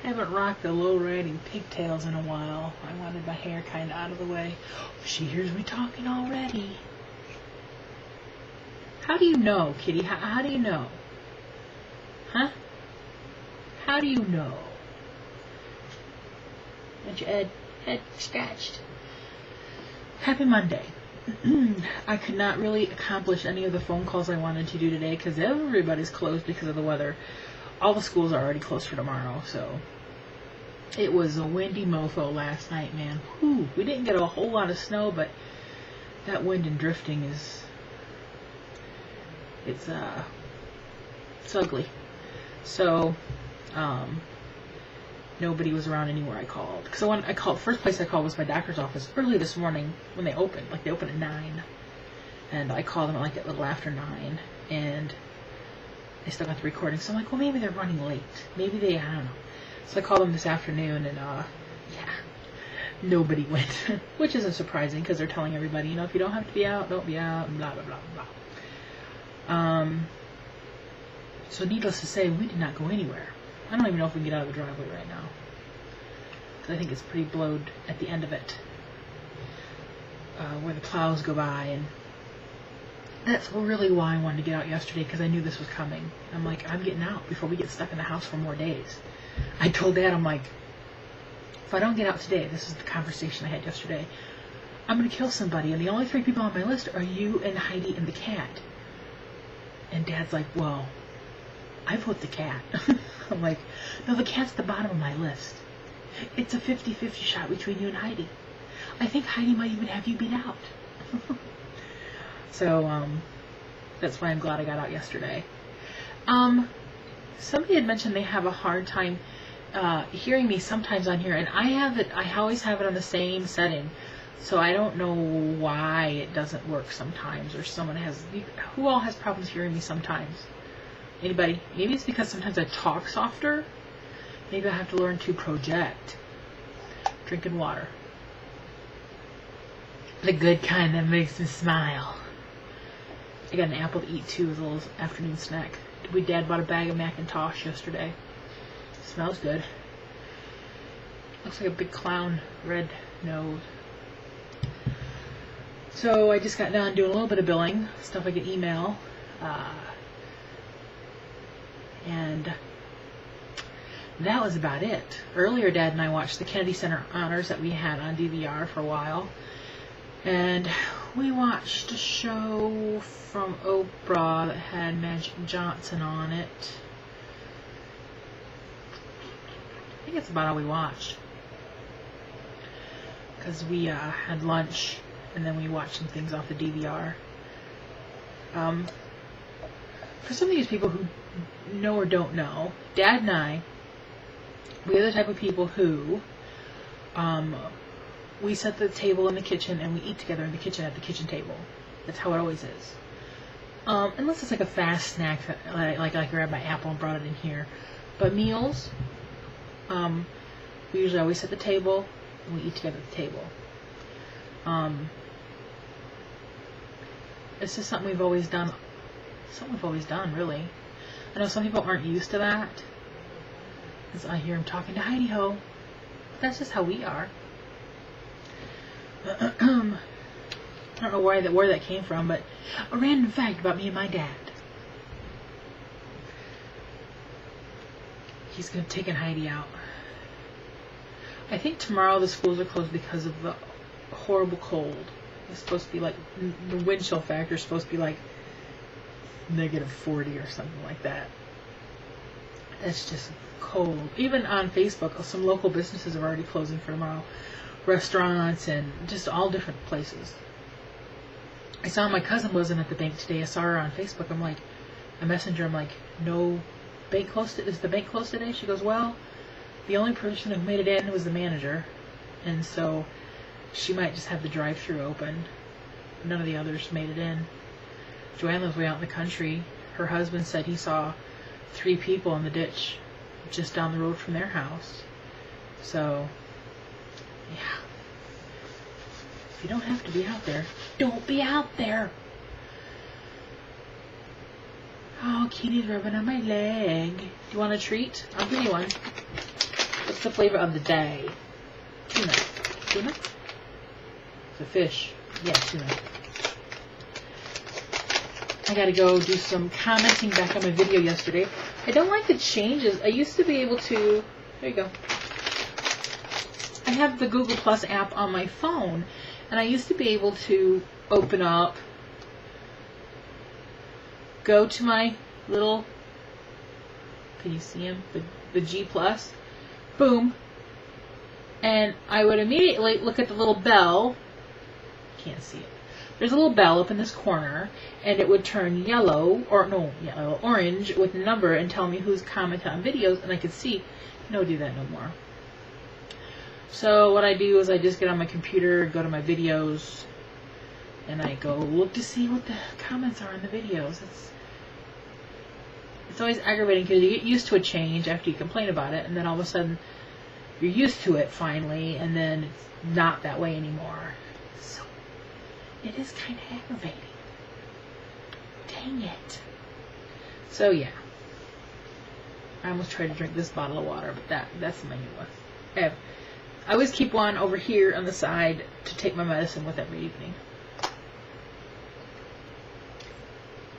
Haven't rocked the low-riding pigtails in a while. I wanted my hair kind of out of the way. She hears me talking already. How do you know, Kitty? How do you know? Huh? How do you know? Got your head scratched. Happy Monday. I could not really accomplish any of the phone calls I wanted to do today because everybody's closed because of the weather. All the schools are already closed for tomorrow, so it was a windy mofo last night, man. Whew. We didn't get a whole lot of snow, but that wind and drifting it's ugly. So nobody was around anywhere I called. Because I called, first place I called was my doctor's office early this morning when they opened. Like, they open at 9. And I called them like a little after 9. And they still got the recording. So I'm like, well, maybe they're running late. Maybe I don't know. So I called them this afternoon, and yeah, nobody went. Which isn't surprising, because they're telling everybody, you know, if you don't have to be out, don't be out, and blah, blah, blah, blah. So needless to say, we did not go anywhere. I don't even know if we can get out of the driveway right now, because I think it's pretty blowed at the end of it, where the plows go by, and that's really why I wanted to get out yesterday, because I knew this was coming. I'm like, I'm getting out before we get stuck in the house for more days. I told Dad, I'm like, if I don't get out today, this is the conversation I had yesterday, I'm going to kill somebody, and the only 3 people on my list are you and Heidi and the cat. And Dad's like, well, I put the cat. I'm like, no, the cat's the bottom of my list. It's a 50-50 shot between you and Heidi. I think Heidi might even have you beat out. So, that's why I'm glad I got out yesterday. Somebody had mentioned they have a hard time hearing me sometimes on here, and I always have it on the same setting, so I don't know why it doesn't work sometimes, or who all has problems hearing me sometimes? Anybody? Maybe it's because sometimes I talk softer. Maybe I have to learn to project. Drinking water. The good kind that makes me smile. I got an apple to eat too as a little afternoon snack. Dad bought a bag of Macintosh yesterday. Smells good. Looks like a big clown red nose. So I just got done doing a little bit of billing, stuff I get email. And that was about it. Earlier, Dad and I watched the Kennedy Center Honors that we had on DVR for a while. And we watched a show from Oprah that had Magic Johnson on it. I think that's about all we watched. Because we had lunch, and then we watched some things off the DVR. For some of these people who know or don't know, Dad and I, we are the type of people who we set the table in the kitchen and we eat together in the kitchen at the kitchen table. That's how it always is. Unless it's like a fast snack, like I grabbed my apple and brought it in here. But meals, we usually always set the table and we eat together at the table. It's just something we've always done. Something we've always done, really. I know some people aren't used to that, because I hear them talking to Heidi Ho. That's just how we are. I don't know where that came from, but a random fact about me and my dad. He's going to take Heidi out. I think tomorrow the schools are closed because of the horrible cold. It's supposed to be like, the wind chill factor is supposed to be like -40 or something like that. That's just cold. Even on Facebook, some local businesses are already closing for tomorrow. Restaurants and just all different places. I saw my cousin wasn't at the bank today. I saw her on Facebook. I'm like, a messenger. I'm like, no bank closed. Is the bank closed today? She goes, well, the only person who made it in was the manager, and so she might just have the drive-thru open. None of the others made it in. Joanne lives way out in the country. Her husband said he saw 3 people in the ditch just down the road from their house. So, yeah. If you don't have to be out there, don't be out there. Oh, Kitty's rubbing on my leg. Do you want a treat? I'll give you one. What's the flavor of the day? Tuna. Tuna? It's a fish. Yeah, tuna. I gotta go do some commenting back on my video yesterday. I don't like the changes. I used to be able to... There you go. I have the Google Plus app on my phone, and I used to be able to open up, go to my little... Can you see him? The G Plus. Boom. And I would immediately look at the little bell. Can't see it. There's a little bell up in this corner, and it would turn yellow, or no, yellow, orange with a number and tell me who's commented on videos, and I could see. No, do that no more. So what I do is I just get on my computer, go to my videos, and I go look to see what the comments are on the videos. It's always aggravating because you get used to a change after you complain about it, and then all of a sudden you're used to it finally, and then it's not that way anymore. So it is kind of aggravating. Dang it. So yeah. I almost tried to drink this bottle of water, but that's my new one. I always keep one over here on the side to take my medicine with every evening.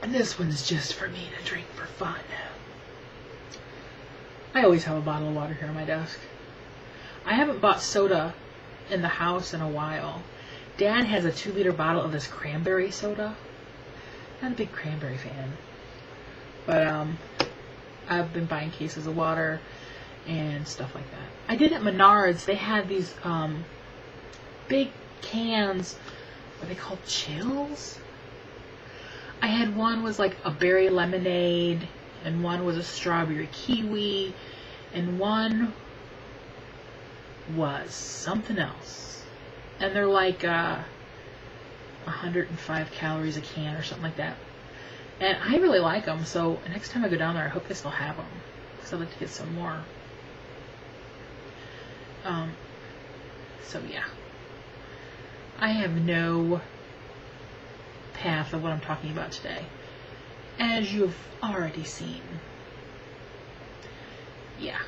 And this one's just for me to drink for fun. I always have a bottle of water here on my desk. I haven't bought soda in the house in a while. Dad has a 2-liter bottle of this cranberry soda. Not a big cranberry fan. But I've been buying cases of water and stuff like that. I did at Menards. They had these big cans. What are they called? Chills? I had one was like a berry lemonade, and one was a strawberry kiwi, and one was something else. And they're like 105 calories a can or something like that. And I really like them, so next time I go down there, I hope they still have them, because I'd like to get some more. So yeah. I have no path of what I'm talking about today, as you've already seen. Yeah.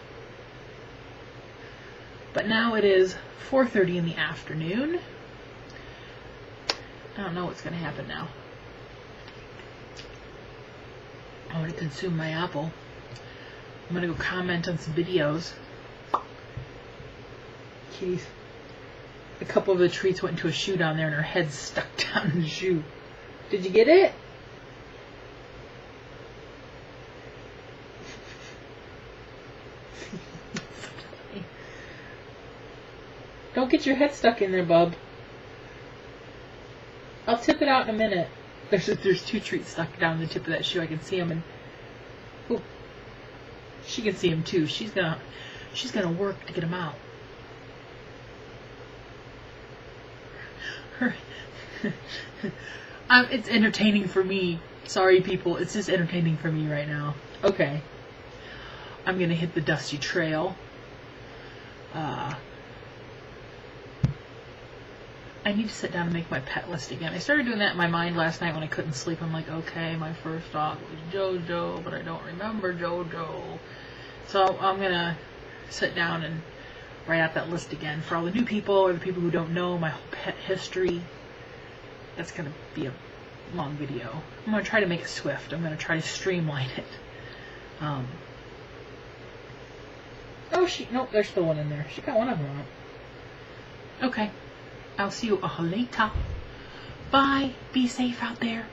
But now it is 4:30 in the afternoon. I don't know what's going to happen now. I want to consume my apple. I'm going to go comment on some videos. Kitty's, a couple of the treats went into a shoe down there and her head's stuck down in the shoe. Did you get it? Don't get your head stuck in there, bub. I'll tip it out in a minute. There's 2 treats stuck down the tip of that shoe. I can see them, and ooh, she can see them too. She's gonna work to get them out. It's entertaining for me. Sorry, people. It's just entertaining for me right now. Okay. I'm gonna hit the dusty trail. I need to sit down and make my pet list again. I started doing that in my mind last night when I couldn't sleep. I'm like, okay, my first dog was Jojo, but I don't remember Jojo. So I'm going to sit down and write out that list again for all the new people or the people who don't know my whole pet history. That's going to be a long video. I'm going to try to make it swift. I'm going to try to streamline it. Nope, there's still one in there. She got one of them out. Okay. I'll see you all later. Bye. Be safe out there.